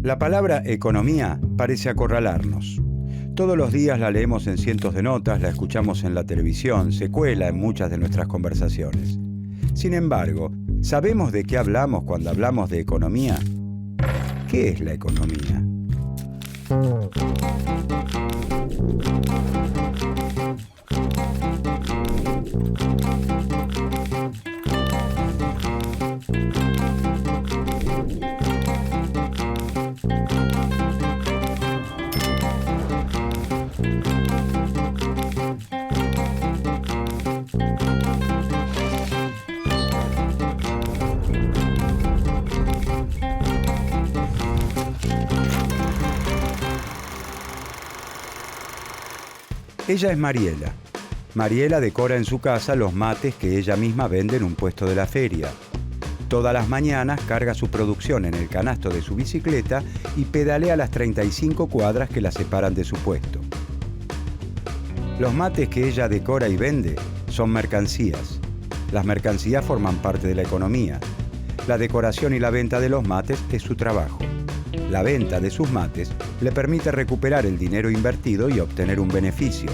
La palabra economía parece acorralarnos. Todos los días la leemos en cientos de notas, la escuchamos en la televisión, se cuela en muchas de nuestras conversaciones. Sin embargo, ¿sabemos de qué hablamos cuando hablamos de economía? ¿Qué es la economía? Ella es Mariela. Mariela decora en su casa los mates que ella misma vende en un puesto de la feria. Todas las mañanas carga su producción en el canasto de su bicicleta y pedalea las 35 cuadras que la separan de su puesto. Los mates que ella decora y vende son mercancías. Las mercancías forman parte de la economía. La decoración y la venta de los mates es su trabajo. La venta de sus mates le permite recuperar el dinero invertido y obtener un beneficio.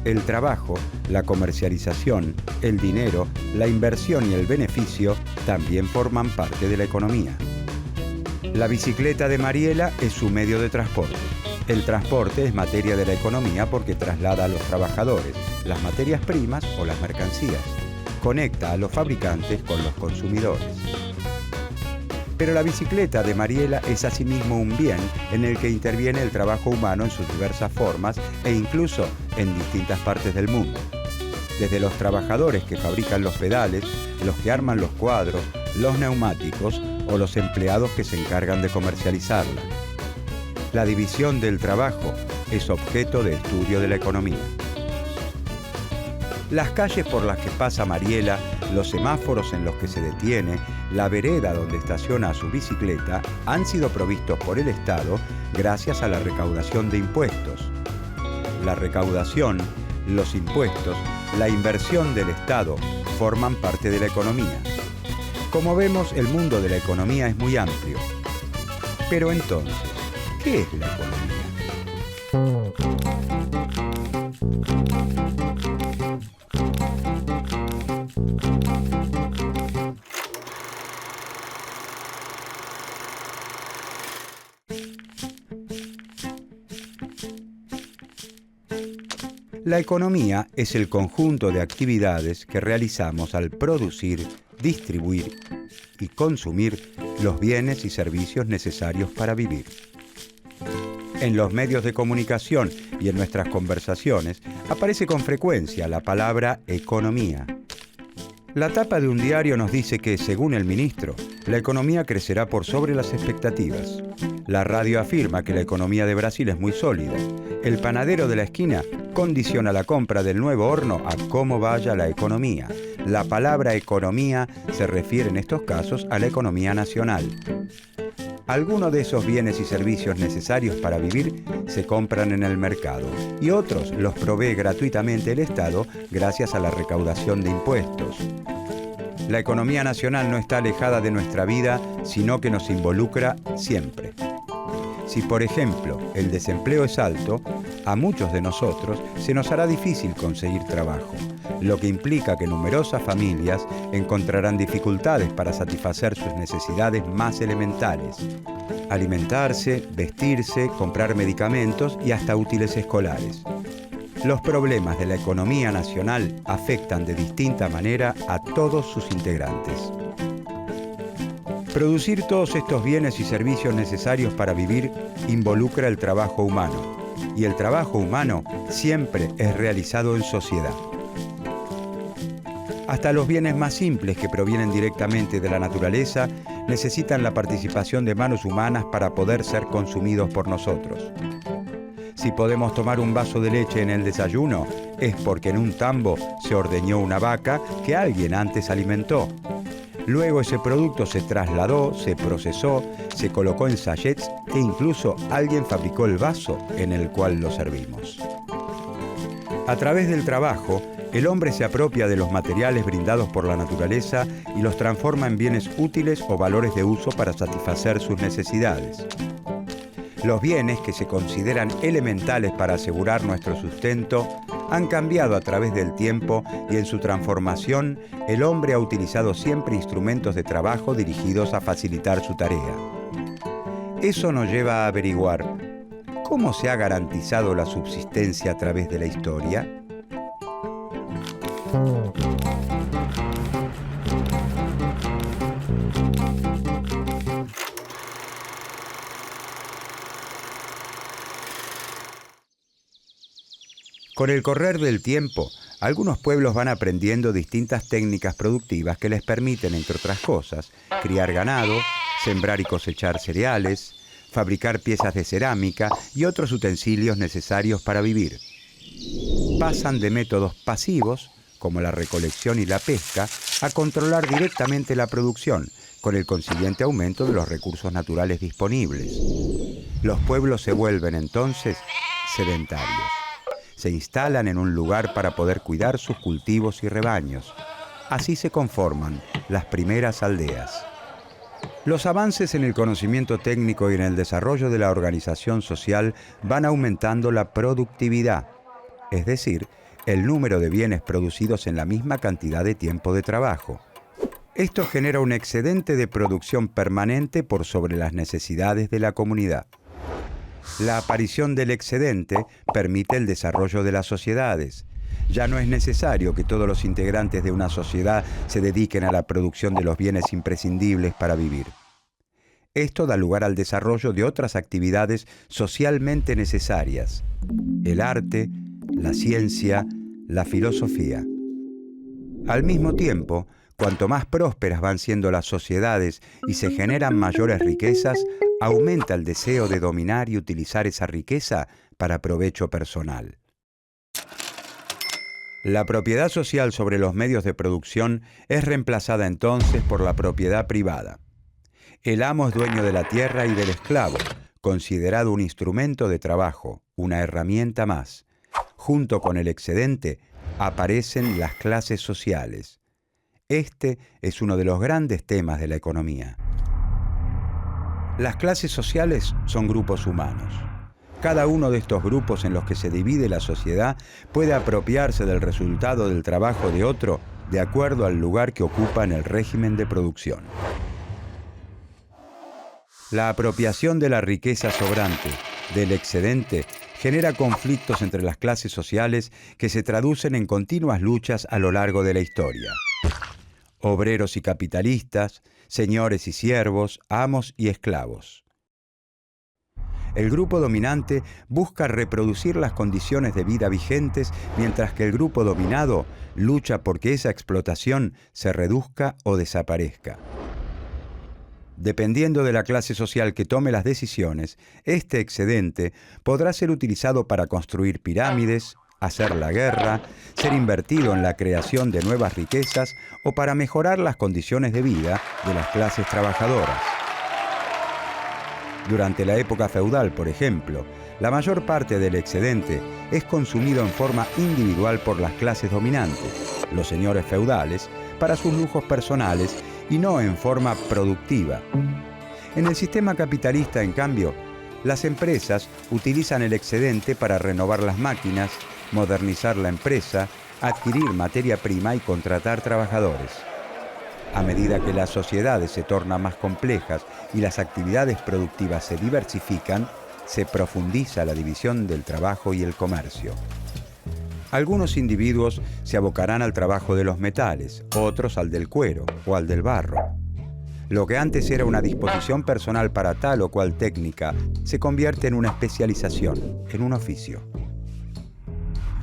El trabajo, la comercialización, el dinero, la inversión y el beneficio también forman parte de la economía. La bicicleta de Mariela es su medio de transporte. El transporte es materia de la economía porque traslada a los trabajadores las materias primas o las mercancías. Conecta a los fabricantes con los consumidores. Pero la bicicleta de Mariela es asimismo un bien en el que interviene el trabajo humano en sus diversas formas e incluso en distintas partes del mundo. Desde los trabajadores que fabrican los pedales, los que arman los cuadros, los neumáticos o los empleados que se encargan de comercializarla. La división del trabajo es objeto de estudio de la economía. Las calles por las que pasa Mariela, los semáforos en los que se detiene, la vereda donde estaciona su bicicleta han sido provistos por el Estado gracias a la recaudación de impuestos. La recaudación, los impuestos, la inversión del Estado forman parte de la economía. Como vemos, el mundo de la economía es muy amplio. Pero entonces, ¿qué es la economía? La economía es el conjunto de actividades que realizamos al producir, distribuir y consumir los bienes y servicios necesarios para vivir. En los medios de comunicación y en nuestras conversaciones aparece con frecuencia la palabra economía. La tapa de un diario nos dice que, según el ministro, la economía crecerá por sobre las expectativas. La radio afirma que la economía de Brasil es muy sólida. El panadero de la esquina condiciona la compra del nuevo horno a cómo vaya la economía. La palabra economía se refiere en estos casos a la economía nacional. Algunos de esos bienes y servicios necesarios para vivir se compran en el mercado y otros los provee gratuitamente el Estado gracias a la recaudación de impuestos. La economía nacional no está alejada de nuestra vida, sino que nos involucra siempre. Si, por ejemplo, el desempleo es alto, a muchos de nosotros se nos hará difícil conseguir trabajo, lo que implica que numerosas familias encontrarán dificultades para satisfacer sus necesidades más elementales: alimentarse, vestirse, comprar medicamentos y hasta útiles escolares. Los problemas de la economía nacional afectan de distinta manera a todos sus integrantes. Producir todos estos bienes y servicios necesarios para vivir involucra el trabajo humano, y el trabajo humano siempre es realizado en sociedad. Hasta los bienes más simples que provienen directamente de la naturaleza necesitan la participación de manos humanas para poder ser consumidos por nosotros. Si podemos tomar un vaso de leche en el desayuno, es porque en un tambo se ordeñó una vaca que alguien antes alimentó. Luego ese producto se trasladó, se procesó, se colocó en sachets e incluso alguien fabricó el vaso en el cual lo servimos. A través del trabajo, el hombre se apropia de los materiales brindados por la naturaleza y los transforma en bienes útiles o valores de uso para satisfacer sus necesidades. Los bienes que se consideran elementales para asegurar nuestro sustento han cambiado a través del tiempo y en su transformación el hombre ha utilizado siempre instrumentos de trabajo dirigidos a facilitar su tarea. Eso nos lleva a averiguar ¿cómo se ha garantizado la subsistencia a través de la historia? Con el correr del tiempo, algunos pueblos van aprendiendo distintas técnicas productivas que les permiten, entre otras cosas, criar ganado, sembrar y cosechar cereales, fabricar piezas de cerámica y otros utensilios necesarios para vivir. Pasan de métodos pasivos, como la recolección y la pesca, a controlar directamente la producción, con el consiguiente aumento de los recursos naturales disponibles. Los pueblos se vuelven entonces sedentarios. Se instalan en un lugar para poder cuidar sus cultivos y rebaños. Así se conforman las primeras aldeas. Los avances en el conocimiento técnico y en el desarrollo de la organización social van aumentando la productividad, es decir, el número de bienes producidos en la misma cantidad de tiempo de trabajo. Esto genera un excedente de producción permanente por sobre las necesidades de la comunidad. La aparición del excedente permite el desarrollo de las sociedades. Ya no es necesario que todos los integrantes de una sociedad se dediquen a la producción de los bienes imprescindibles para vivir. Esto da lugar al desarrollo de otras actividades socialmente necesarias: el arte, la ciencia, la filosofía. Al mismo tiempo, cuanto más prósperas van siendo las sociedades y se generan mayores riquezas, aumenta el deseo de dominar y utilizar esa riqueza para provecho personal. La propiedad social sobre los medios de producción es reemplazada entonces por la propiedad privada. El amo es dueño de la tierra y del esclavo, considerado un instrumento de trabajo, una herramienta más. Junto con el excedente aparecen las clases sociales. Este es uno de los grandes temas de la economía. Las clases sociales son grupos humanos. Cada uno de estos grupos en los que se divide la sociedad puede apropiarse del resultado del trabajo de otro de acuerdo al lugar que ocupa en el régimen de producción. La apropiación de la riqueza sobrante, del excedente, genera conflictos entre las clases sociales que se traducen en continuas luchas a lo largo de la historia. Obreros y capitalistas, señores y siervos, amos y esclavos. El grupo dominante busca reproducir las condiciones de vida vigentes, mientras que el grupo dominado lucha porque esa explotación se reduzca o desaparezca. Dependiendo de la clase social que tome las decisiones, este excedente podrá ser utilizado para construir pirámides, hacer la guerra, ser invertido en la creación de nuevas riquezas o para mejorar las condiciones de vida de las clases trabajadoras. Durante la época feudal, por ejemplo, la mayor parte del excedente es consumido en forma individual por las clases dominantes, los señores feudales, para sus lujos personales y no en forma productiva. En el sistema capitalista, en cambio, las empresas utilizan el excedente para renovar las máquinas, modernizar la empresa, adquirir materia prima y contratar trabajadores. A medida que las sociedades se tornan más complejas y las actividades productivas se diversifican, se profundiza la división del trabajo y el comercio. Algunos individuos se abocarán al trabajo de los metales, otros al del cuero o al del barro. Lo que antes era una disposición personal para tal o cual técnica se convierte en una especialización, en un oficio.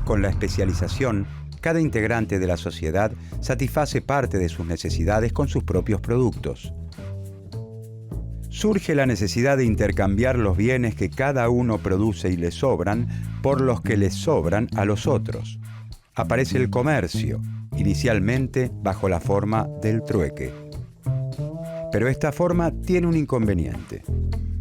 Con la especialización, cada integrante de la sociedad satisface parte de sus necesidades con sus propios productos. Surge la necesidad de intercambiar los bienes que cada uno produce y le sobran por los que les sobran a los otros. Aparece el comercio, inicialmente bajo la forma del trueque. Pero esta forma tiene un inconveniente.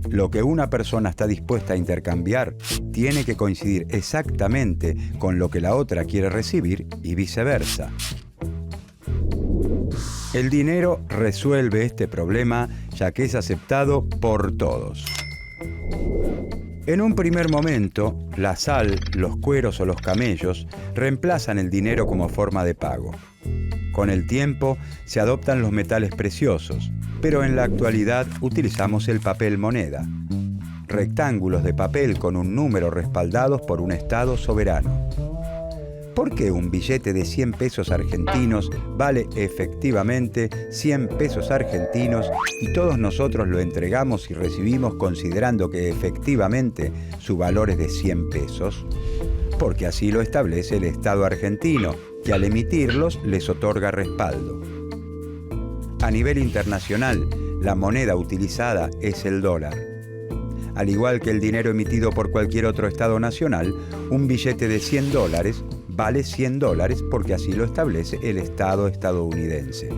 Lo que una persona está dispuesta a intercambiar tiene que coincidir exactamente con lo que la otra quiere recibir y viceversa. El dinero resuelve este problema ya que es aceptado por todos. En un primer momento, la sal, los cueros o los camellos reemplazan el dinero como forma de pago. Con el tiempo se adoptan los metales preciosos, pero en la actualidad utilizamos el papel moneda. Rectángulos de papel con un número respaldados por un Estado soberano. ¿Por qué un billete de 100 pesos argentinos vale efectivamente 100 pesos argentinos y todos nosotros lo entregamos y recibimos considerando que efectivamente su valor es de 100 pesos? Porque así lo establece el Estado argentino, que al emitirlos les otorga respaldo. A nivel internacional, la moneda utilizada es el dólar. Al igual que el dinero emitido por cualquier otro Estado nacional, un billete de $100 vale $100 porque así lo establece el Estado estadounidense.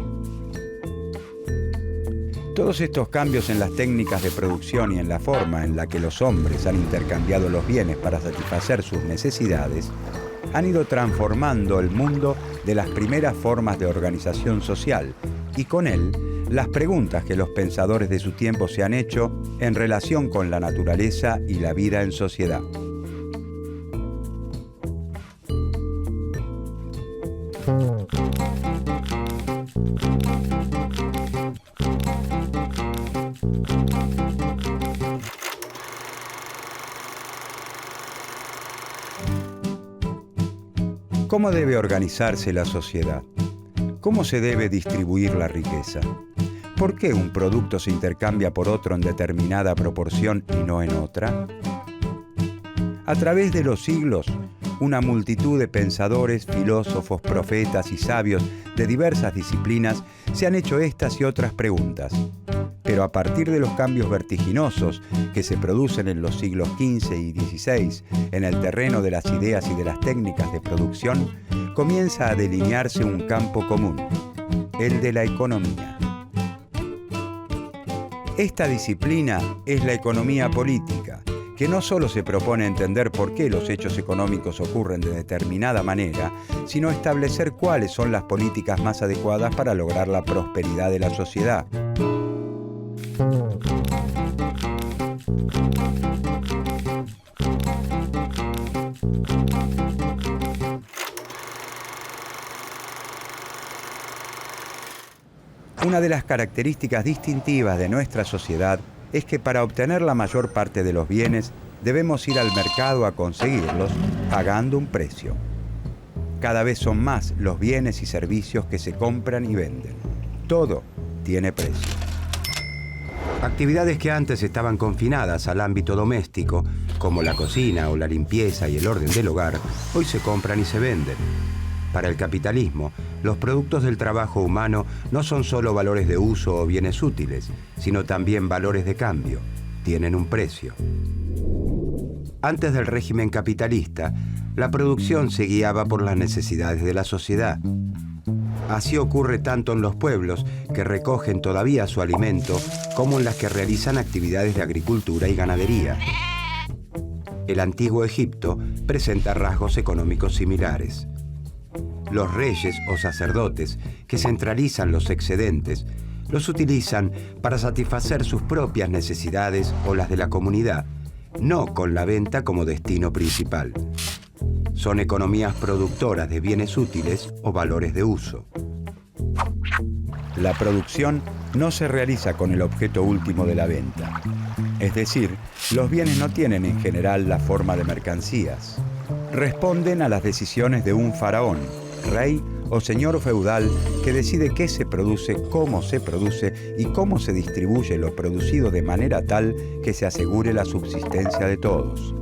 Todos estos cambios en las técnicas de producción y en la forma en la que los hombres han intercambiado los bienes para satisfacer sus necesidades han ido transformando el mundo de las primeras formas de organización social y con él las preguntas que los pensadores de su tiempo se han hecho en relación con la naturaleza y la vida en sociedad. ¿Cómo debe organizarse la sociedad? ¿Cómo se debe distribuir la riqueza? ¿Por qué un producto se intercambia por otro en determinada proporción y no en otra? A través de los siglos, una multitud de pensadores, filósofos, profetas y sabios de diversas disciplinas se han hecho estas y otras preguntas. Pero a partir de los cambios vertiginosos que se producen en los siglos XV y XVI en el terreno de las ideas y de las técnicas de producción, comienza a delinearse un campo común, el de la economía. Esta disciplina es la economía política, que no solo se propone entender por qué los hechos económicos ocurren de determinada manera, sino establecer cuáles son las políticas más adecuadas para lograr la prosperidad de la sociedad. Una de las características distintivas de nuestra sociedad es que para obtener la mayor parte de los bienes debemos ir al mercado a conseguirlos pagando un precio. Cada vez son más los bienes y servicios que se compran y venden. Todo tiene precio. Actividades que antes estaban confinadas al ámbito doméstico, como la cocina o la limpieza y el orden del hogar, hoy se compran y se venden. Para el capitalismo, los productos del trabajo humano no son solo valores de uso o bienes útiles, sino también valores de cambio. Tienen un precio. Antes del régimen capitalista, la producción se guiaba por las necesidades de la sociedad. Así ocurre tanto en los pueblos, que recogen todavía su alimento, como en las que realizan actividades de agricultura y ganadería. El antiguo Egipto presenta rasgos económicos similares. Los reyes o sacerdotes, que centralizan los excedentes, los utilizan para satisfacer sus propias necesidades o las de la comunidad, no con la venta como destino principal. Son economías productoras de bienes útiles o valores de uso. La producción no se realiza con el objeto último de la venta. Es decir, los bienes no tienen en general la forma de mercancías. Responden a las decisiones de un faraón, rey o señor feudal que decide qué se produce, cómo se produce y cómo se distribuye lo producido de manera tal que se asegure la subsistencia de todos.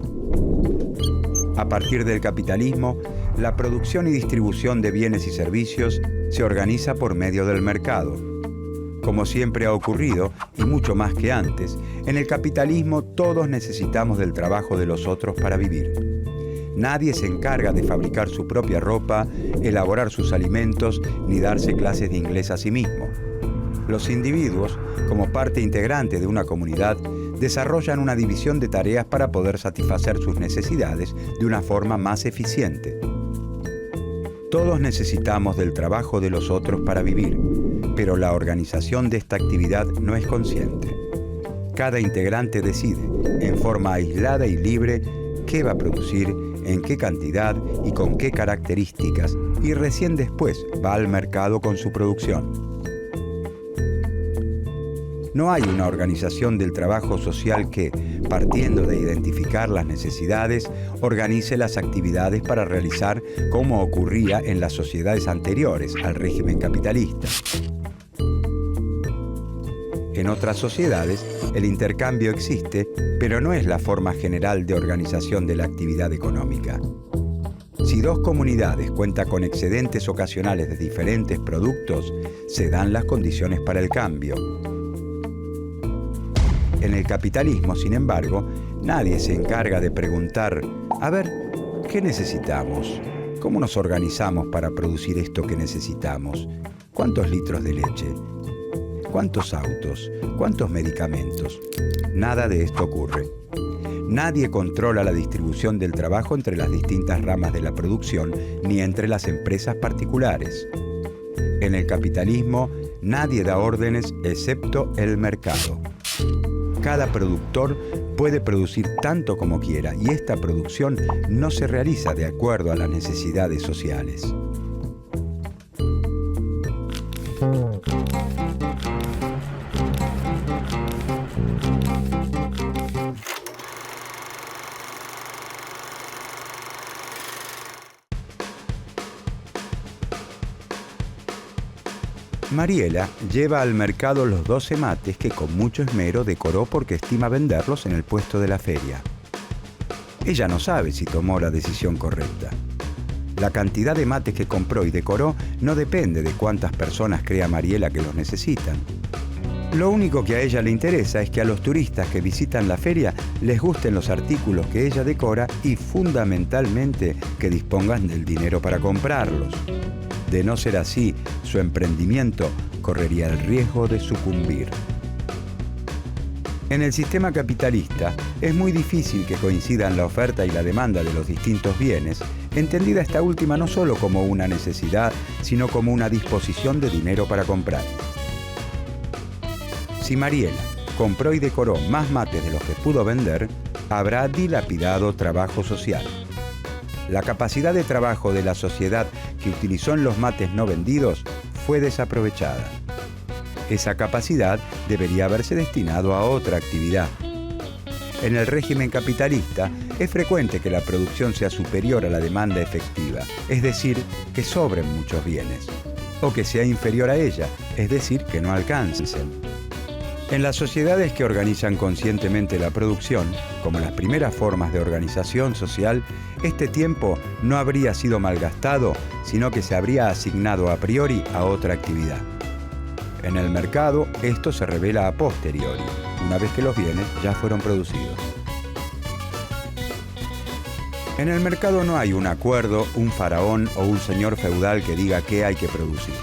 A partir del capitalismo, la producción y distribución de bienes y servicios se organiza por medio del mercado. Como siempre ha ocurrido, y mucho más que antes, en el capitalismo todos necesitamos del trabajo de los otros para vivir. Nadie se encarga de fabricar su propia ropa, elaborar sus alimentos, ni darse clases de inglés a sí mismo. Los individuos, como parte integrante de una comunidad, desarrollan una división de tareas para poder satisfacer sus necesidades de una forma más eficiente. Todos necesitamos del trabajo de los otros para vivir, pero la organización de esta actividad no es consciente. Cada integrante decide, en forma aislada y libre, qué va a producir, en qué cantidad y con qué características, y recién después va al mercado con su producción. No hay una organización del trabajo social que, partiendo de identificar las necesidades, organice las actividades para realizar como ocurría en las sociedades anteriores al régimen capitalista. En otras sociedades, el intercambio existe, pero no es la forma general de organización de la actividad económica. Si dos comunidades cuentan con excedentes ocasionales de diferentes productos, se dan las condiciones para el cambio. En el capitalismo, sin embargo, nadie se encarga de preguntar, a ver, ¿qué necesitamos? ¿Cómo nos organizamos para producir esto que necesitamos? ¿Cuántos litros de leche? ¿Cuántos autos? ¿Cuántos medicamentos? Nada de esto ocurre. Nadie controla la distribución del trabajo entre las distintas ramas de la producción ni entre las empresas particulares. En el capitalismo, nadie da órdenes excepto el mercado. Cada productor puede producir tanto como quiera y esta producción no se realiza de acuerdo a las necesidades sociales. Mariela lleva al mercado los 12 mates que con mucho esmero decoró porque estima venderlos en el puesto de la feria. Ella no sabe si tomó la decisión correcta. La cantidad de mates que compró y decoró no depende de cuántas personas crea Mariela que los necesitan. Lo único que a ella le interesa es que a los turistas que visitan la feria les gusten los artículos que ella decora y fundamentalmente que dispongan del dinero para comprarlos. De no ser así, su emprendimiento correría el riesgo de sucumbir. En el sistema capitalista es muy difícil que coincidan la oferta y la demanda de los distintos bienes, entendida esta última no solo como una necesidad, sino como una disposición de dinero para comprar. Si Mariela compró y decoró más mates de los que pudo vender, habrá dilapidado trabajo social. La capacidad de trabajo de la sociedad que utilizó en los mates no vendidos fue desaprovechada. Esa capacidad debería haberse destinado a otra actividad. En el régimen capitalista es frecuente que la producción sea superior a la demanda efectiva, es decir, que sobren muchos bienes, o que sea inferior a ella, es decir, que no alcancen. En las sociedades que organizan conscientemente la producción, como las primeras formas de organización social, este tiempo no habría sido malgastado, sino que se habría asignado a priori a otra actividad. En el mercado, esto se revela a posteriori, una vez que los bienes ya fueron producidos. En el mercado no hay un acuerdo, un faraón o un señor feudal que diga qué hay que producir.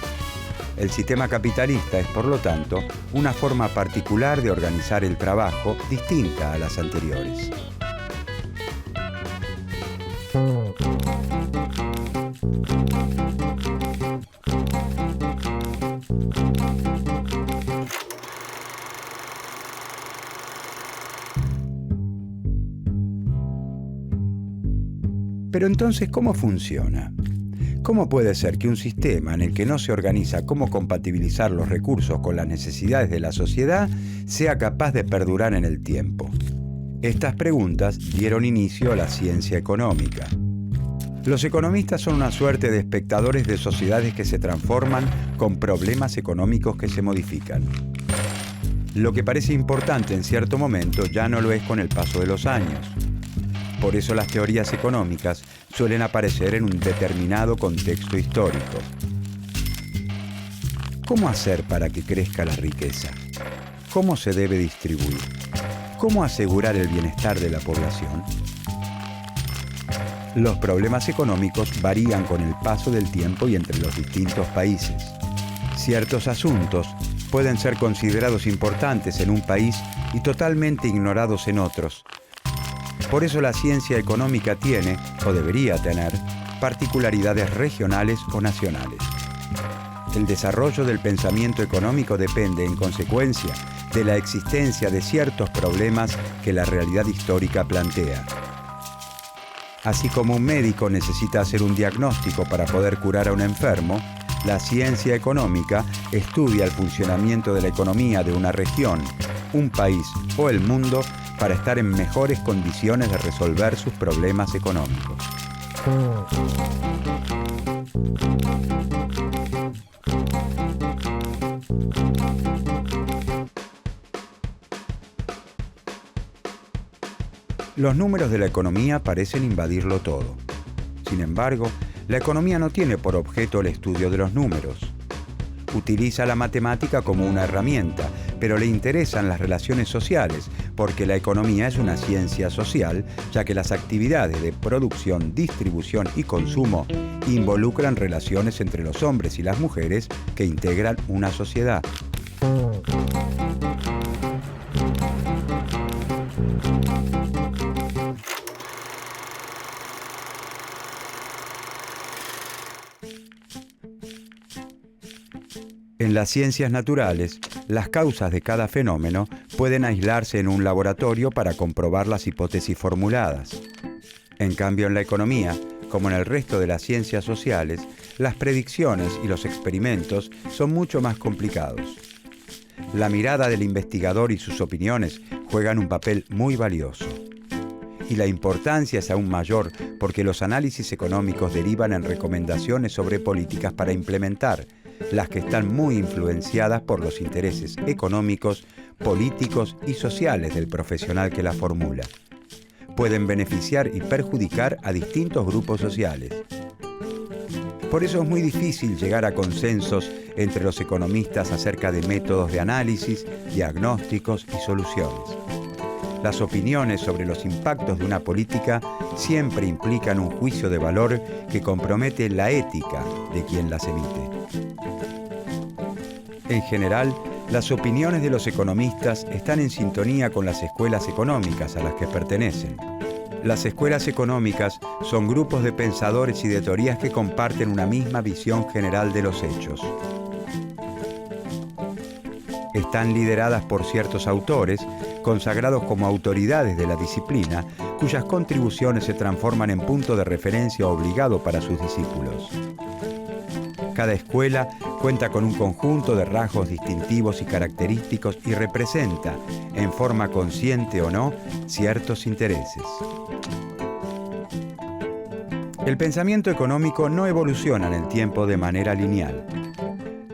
El sistema capitalista es, por lo tanto, una forma particular de organizar el trabajo distinta a las anteriores. Pero entonces, ¿cómo funciona? ¿Cómo puede ser que un sistema en el que no se organiza cómo compatibilizar los recursos con las necesidades de la sociedad sea capaz de perdurar en el tiempo? Estas preguntas dieron inicio a la ciencia económica. Los economistas son una suerte de espectadores de sociedades que se transforman con problemas económicos que se modifican. Lo que parece importante en cierto momento ya no lo es con el paso de los años. Por eso las teorías económicas suelen aparecer en un determinado contexto histórico. ¿Cómo hacer para que crezca la riqueza? ¿Cómo se debe distribuir? ¿Cómo asegurar el bienestar de la población? Los problemas económicos varían con el paso del tiempo y entre los distintos países. Ciertos asuntos pueden ser considerados importantes en un país y totalmente ignorados en otros. Por eso la ciencia económica tiene, o debería tener, particularidades regionales o nacionales. El desarrollo del pensamiento económico depende, en consecuencia, de la existencia de ciertos problemas que la realidad histórica plantea. Así como un médico necesita hacer un diagnóstico para poder curar a un enfermo, la ciencia económica estudia el funcionamiento de la economía de una región, un país o el mundo para estar en mejores condiciones de resolver sus problemas económicos. Los números de la economía parecen invadirlo todo. Sin embargo, la economía no tiene por objeto el estudio de los números. Utiliza la matemática como una herramienta, pero le interesan las relaciones sociales, porque la economía es una ciencia social, ya que las actividades de producción, distribución y consumo involucran relaciones entre los hombres y las mujeres que integran una sociedad. En las ciencias naturales, las causas de cada fenómeno pueden aislarse en un laboratorio para comprobar las hipótesis formuladas. En cambio, en la economía, como en el resto de las ciencias sociales, las predicciones y los experimentos son mucho más complicados. La mirada del investigador y sus opiniones juegan un papel muy valioso. Y la importancia es aún mayor porque los análisis económicos derivan en recomendaciones sobre políticas para implementar, las que están muy influenciadas por los intereses económicos, políticos y sociales del profesional que la formula. Pueden beneficiar y perjudicar a distintos grupos sociales. Por eso es muy difícil llegar a consensos entre los economistas acerca de métodos de análisis, diagnósticos y soluciones. Las opiniones sobre los impactos de una política siempre implican un juicio de valor que compromete la ética de quien las emite. En general, las opiniones de los economistas están en sintonía con las escuelas económicas a las que pertenecen. Las escuelas económicas son grupos de pensadores y de teorías que comparten una misma visión general de los hechos. Están lideradas por ciertos autores, consagrados como autoridades de la disciplina, cuyas contribuciones se transforman en punto de referencia obligado para sus discípulos. Cada escuela cuenta con un conjunto de rasgos distintivos y característicos y representa, en forma consciente o no, ciertos intereses. El pensamiento económico no evoluciona en el tiempo de manera lineal.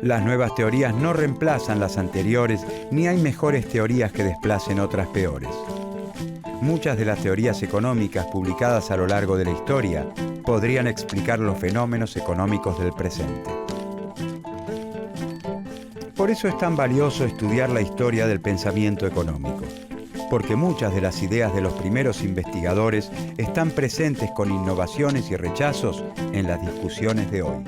Las nuevas teorías no reemplazan las anteriores, ni hay mejores teorías que desplacen otras peores. Muchas de las teorías económicas publicadas a lo largo de la historia podrían explicar los fenómenos económicos del presente. Por eso es tan valioso estudiar la historia del pensamiento económico, porque muchas de las ideas de los primeros investigadores están presentes con innovaciones y rechazos en las discusiones de hoy.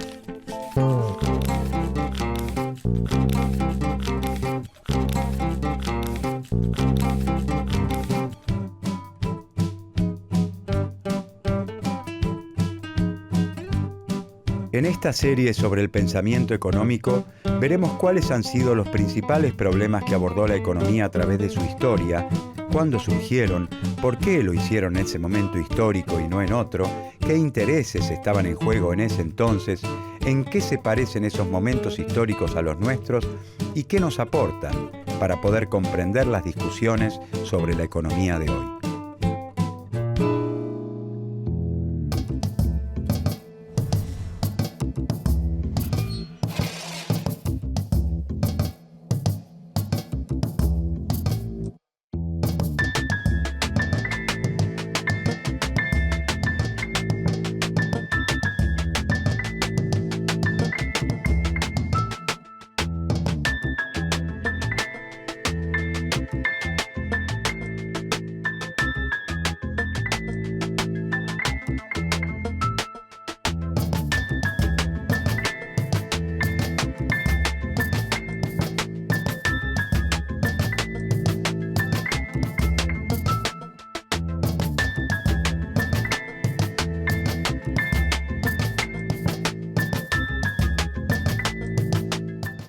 En esta serie sobre el pensamiento económico, veremos cuáles han sido los principales problemas que abordó la economía a través de su historia, cuándo surgieron, por qué lo hicieron en ese momento histórico y no en otro, qué intereses estaban en juego en ese entonces, en qué se parecen esos momentos históricos a los nuestros y qué nos aportan para poder comprender las discusiones sobre la economía de hoy.